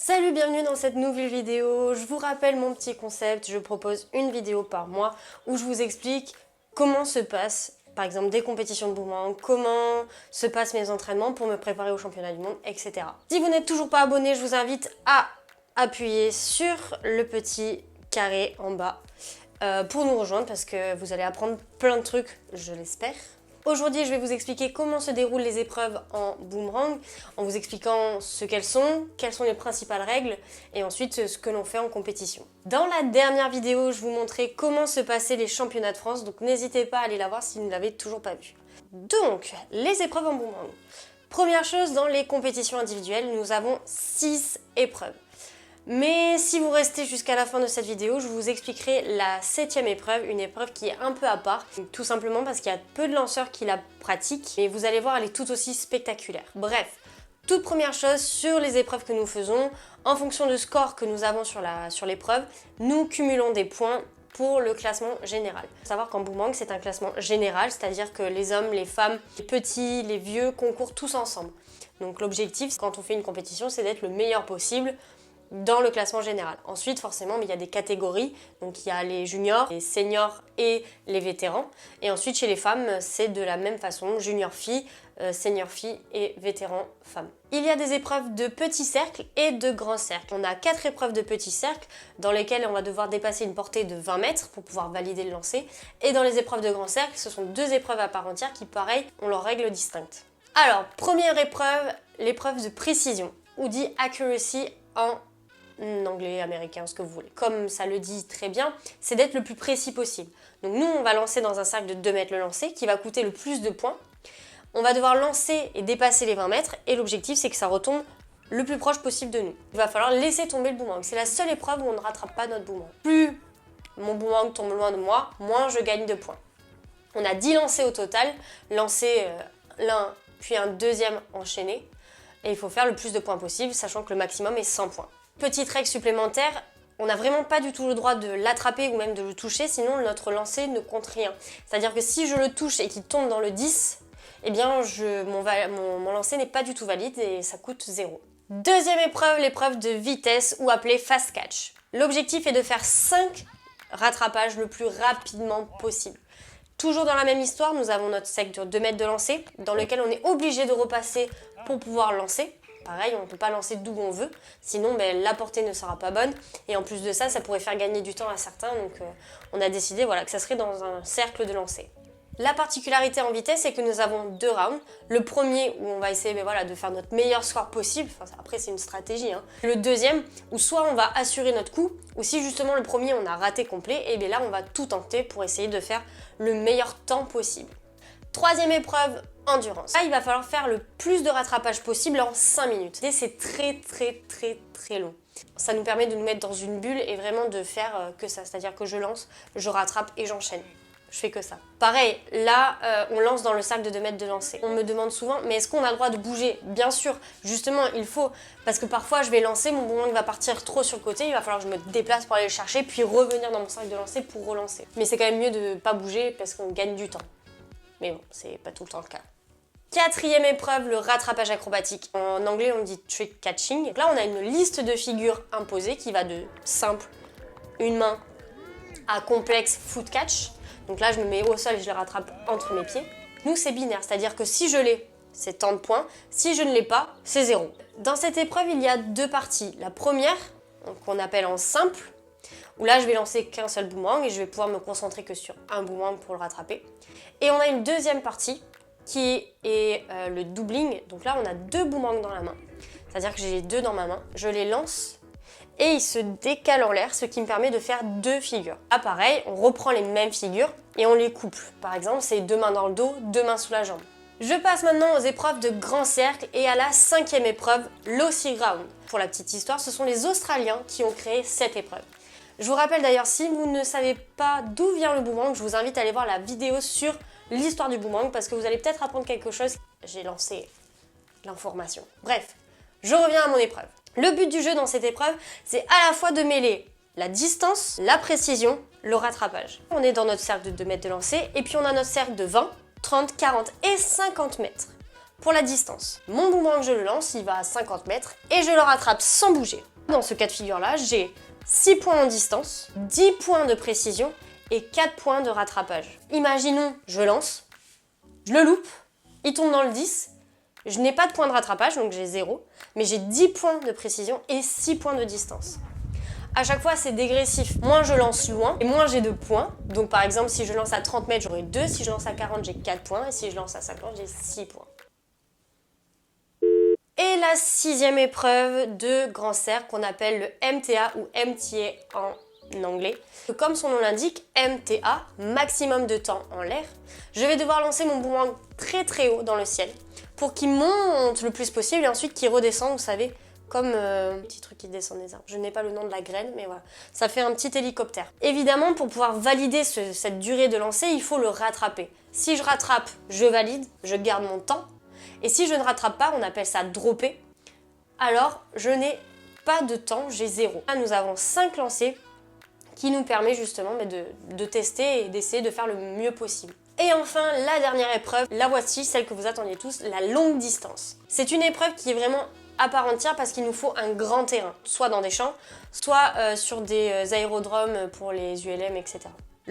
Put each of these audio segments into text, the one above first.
Salut, bienvenue dans cette nouvelle vidéo. Je vous rappelle mon petit concept, je propose une vidéo par mois où je vous explique comment se passent, par exemple, des compétitions de boomerang, comment se passent mes entraînements pour me préparer au championnat du monde, etc. Si vous n'êtes toujours pas abonné, je vous invite à appuyer sur le petit carré en bas pour nous rejoindre parce que vous allez apprendre plein de trucs, je l'espère. Aujourd'hui, je vais vous expliquer comment se déroulent les épreuves en boomerang, en vous expliquant ce qu'elles sont les principales règles, et ensuite ce que l'on fait en compétition. Dans la dernière vidéo, je vous montrais comment se passaient les championnats de France, donc n'hésitez pas à aller la voir si vous ne l'avez toujours pas vue. Donc, les épreuves en boomerang. Première chose, dans les compétitions individuelles, nous avons 6 épreuves. Mais si vous restez jusqu'à la fin de cette vidéo, je vous expliquerai la 7e épreuve, une épreuve qui est un peu à part, tout simplement parce qu'il y a peu de lanceurs qui la pratiquent, et vous allez voir, elle est tout aussi spectaculaire. Bref, toute première chose, sur les épreuves que nous faisons, en fonction du score que nous avons sur l'épreuve, nous cumulons des points pour le classement général. Il faut savoir qu'en boomerang, c'est un classement général, c'est-à-dire que les hommes, les femmes, les petits, les vieux concourent tous ensemble. Donc l'objectif, quand on fait une compétition, c'est d'être le meilleur possible dans le classement général. Ensuite, forcément, il y a des catégories. Donc, il y a les juniors, les seniors et les vétérans. Et ensuite, chez les femmes, c'est de la même façon. Junior filles, senior filles et vétérans femmes. Il y a des épreuves de petits cercles et de grands cercles. On a 4 épreuves de petits cercles dans lesquelles on va devoir dépasser une portée de 20 mètres pour pouvoir valider le lancer. Et dans les épreuves de grands cercles, ce sont 2 épreuves à part entière qui, pareil, ont leurs règles distinctes. Alors, première épreuve, l'épreuve de précision, ou dit accuracy en anglais, américain, ce que vous voulez. Comme ça le dit très bien, c'est d'être le plus précis possible. Donc nous, on va lancer dans un cercle de 2 mètres le lancer, qui va coûter le plus de points. On va devoir lancer et dépasser les 20 mètres, et l'objectif, c'est que ça retombe le plus proche possible de nous. Il va falloir laisser tomber le boomerang. C'est la seule épreuve où on ne rattrape pas notre boomerang. Plus mon boomerang tombe loin de moi, moins je gagne de points. On a 10 lancers au total, lancer l'un, puis un deuxième enchaîné, et il faut faire le plus de points possible, sachant que le maximum est 100 points. Petite règle supplémentaire, on n'a vraiment pas du tout le droit de l'attraper ou même de le toucher, sinon notre lancer ne compte rien. C'est-à-dire que si je le touche et qu'il tombe dans le 10, eh bien mon lancer n'est pas du tout valide et ça coûte 0. Deuxième épreuve, l'épreuve de vitesse ou appelée fast catch. L'objectif est de faire 5 rattrapages le plus rapidement possible. Toujours dans la même histoire, nous avons notre cercle de 2 mètres de lancer dans lequel on est obligé de repasser pour pouvoir lancer. Pareil, on ne peut pas lancer d'où on veut, sinon la portée ne sera pas bonne. Et en plus de ça, ça pourrait faire gagner du temps à certains. Donc on a décidé que ça serait dans un cercle de lancer. La particularité en vitesse, c'est que nous avons 2 rounds. Le premier où on va essayer de faire notre meilleur score possible. Enfin, après, c'est une stratégie. Le deuxième où soit on va assurer notre coup, ou si justement le premier on a raté complet, et bien là on va tout tenter pour essayer de faire le meilleur temps possible. Troisième épreuve, endurance. Là, il va falloir faire le plus de rattrapage possible en 5 minutes. Et c'est très long. Ça nous permet de nous mettre dans une bulle et vraiment de faire que ça. C'est-à-dire que je lance, je rattrape et j'enchaîne. Je fais que ça. Pareil, là, on lance dans le cercle de 2 mètres de lancer. On me demande souvent, mais est-ce qu'on a le droit de bouger? Bien sûr, justement, il faut. Parce que parfois, je vais lancer, mon boomerang va partir trop sur le côté, il va falloir que je me déplace pour aller le chercher, puis revenir dans mon cercle de lancer pour relancer. Mais c'est quand même mieux de ne pas bouger parce qu'on gagne du temps. Mais bon, c'est pas tout le temps le cas. Quatrième épreuve, le rattrapage acrobatique. En anglais, on dit trick catching. Donc là, on a une liste de figures imposées qui va de simple, une main, à complexe foot catch. Donc là, je me mets au sol et je le rattrape entre mes pieds. Nous, c'est binaire, c'est-à-dire que si je l'ai, c'est tant de points. Si je ne l'ai pas, c'est 0. Dans cette épreuve, il y a 2 parties. La première, qu'on appelle en simple, où là, je vais lancer qu'un seul boomerang et je vais pouvoir me concentrer que sur un boomerang pour le rattraper. Et on a une deuxième partie qui est le doubling. Donc là, on a 2 boomerangs dans la main. C'est-à-dire que j'ai les 2 dans ma main, je les lance et ils se décalent en l'air, ce qui me permet de faire 2 figures. Ah pareil, on reprend les mêmes figures et on les couple. Par exemple, c'est 2 mains dans le dos, 2 mains sous la jambe. Je passe maintenant aux épreuves de grand cercle et à la 5e épreuve, l'Aussie Ground. Pour la petite histoire, ce sont les Australiens qui ont créé cette épreuve. Je vous rappelle d'ailleurs, si vous ne savez pas d'où vient le boomerang, je vous invite à aller voir la vidéo sur l'histoire du boomerang parce que vous allez peut-être apprendre quelque chose. J'ai lancé l'information. Bref, je reviens à mon épreuve. Le but du jeu dans cette épreuve, c'est à la fois de mêler la distance, la précision, le rattrapage. On est dans notre cercle de 2 mètres de lancer et puis on a notre cercle de 20, 30, 40 et 50 mètres. Pour la distance, mon boomerang, je le lance, il va à 50 mètres et je le rattrape sans bouger. Dans ce cas de figure-là, j'ai 6 points en distance, 10 points de précision et 4 points de rattrapage. Imaginons, je lance, je le loupe, il tombe dans le 10, je n'ai pas de point de rattrapage, donc j'ai 0, mais j'ai 10 points de précision et 6 points de distance. À chaque fois, c'est dégressif. Moins je lance loin, et moins j'ai de points. Donc par exemple, si je lance à 30 mètres, j'aurai 2. Si je lance à 40, j'ai 4 points. Et si je lance à 50, j'ai 6 points. Et la 6e épreuve de grand cercle qu'on appelle le MTA ou MTA en anglais. Comme son nom l'indique, MTA, maximum de temps en l'air, je vais devoir lancer mon boomerang très très haut dans le ciel pour qu'il monte le plus possible et ensuite qu'il redescende, vous savez, comme un petit truc qui descend des arbres. Je n'ai pas le nom de la graine, mais voilà. Ça fait un petit hélicoptère. Évidemment, pour pouvoir valider cette durée de lancer, il faut le rattraper. Si je rattrape, je valide, je garde mon temps. Et si je ne rattrape pas, on appelle ça dropper, alors je n'ai pas de temps, j'ai 0. Là, nous avons 5 lancers qui nous permet justement de tester et d'essayer de faire le mieux possible. Et enfin, la dernière épreuve, la voici, celle que vous attendiez tous, la longue distance. C'est une épreuve qui est vraiment à part entière parce qu'il nous faut un grand terrain, soit dans des champs, soit sur des aérodromes pour les ULM, etc.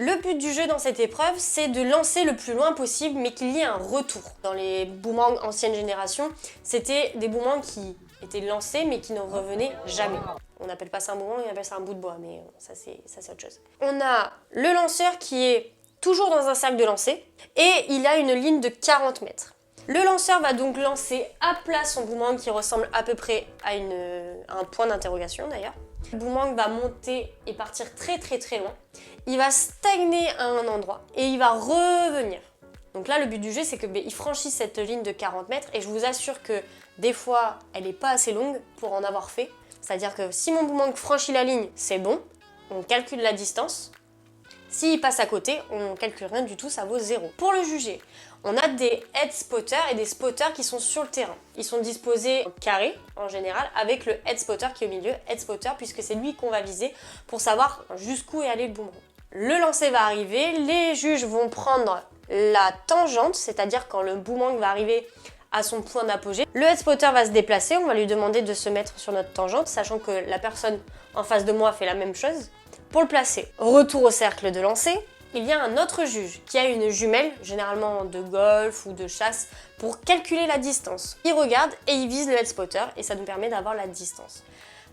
Le but du jeu dans cette épreuve, c'est de lancer le plus loin possible, mais qu'il y ait un retour. Dans les boomerangs ancienne génération, c'était des boomerangs qui étaient lancés, mais qui ne revenaient jamais. On n'appelle pas ça un boomerang, on appelle ça un bout de bois, mais ça c'est autre chose. On a le lanceur qui est toujours dans un cercle de lancer, et il a une ligne de 40 mètres. Le lanceur va donc lancer à plat son boomerang qui ressemble à peu près à un point d'interrogation d'ailleurs. Le boomerang va monter et partir très très très loin. Il va stagner à un endroit et il va revenir. Donc là, le but du jeu, c'est qu'il franchisse cette ligne de 40 mètres et je vous assure que des fois, elle n'est pas assez longue pour en avoir fait. C'est-à-dire que si mon boomerang franchit la ligne, c'est bon, on calcule la distance. S'il passe à côté, on ne calcule rien du tout, ça vaut 0. Pour le juger, on a des head spotters et des spotters qui sont sur le terrain. Ils sont disposés en carré en général avec le head spotter qui est au milieu, head spotter puisque c'est lui qu'on va viser pour savoir jusqu'où est allé le boomerang. Le lancer va arriver, les juges vont prendre la tangente, c'est-à-dire quand le boomerang va arriver à son point d'apogée. Le head spotter va se déplacer, on va lui demander de se mettre sur notre tangente, sachant que la personne en face de moi fait la même chose. Pour le placer, retour au cercle de lancer, il y a un autre juge qui a une jumelle, généralement de golf ou de chasse, pour calculer la distance. Il regarde et il vise le head spotter et ça nous permet d'avoir la distance.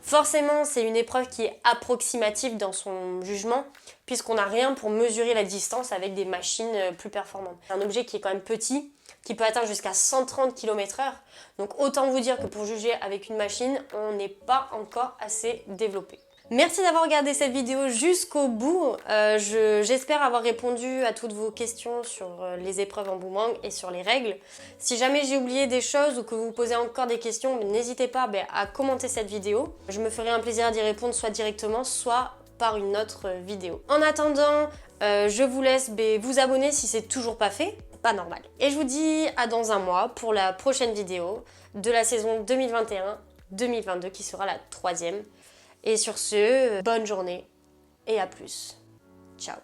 Forcément, c'est une épreuve qui est approximative dans son jugement, puisqu'on n'a rien pour mesurer la distance avec des machines plus performantes. C'est un objet qui est quand même petit, qui peut atteindre jusqu'à 130 km/h. Donc autant vous dire que pour juger avec une machine, on n'est pas encore assez développé. Merci d'avoir regardé cette vidéo jusqu'au bout. J'espère avoir répondu à toutes vos questions sur les épreuves en boomerang et sur les règles. Si jamais j'ai oublié des choses ou que vous posez encore des questions, n'hésitez pas à commenter cette vidéo. Je me ferai un plaisir d'y répondre soit directement, soit par une autre vidéo. En attendant, je vous laisse vous abonner si c'est toujours pas fait. Pas normal. Et je vous dis à dans un mois pour la prochaine vidéo de la saison 2021-2022 qui sera la 3e. Et sur ce, bonne journée et à plus. Ciao.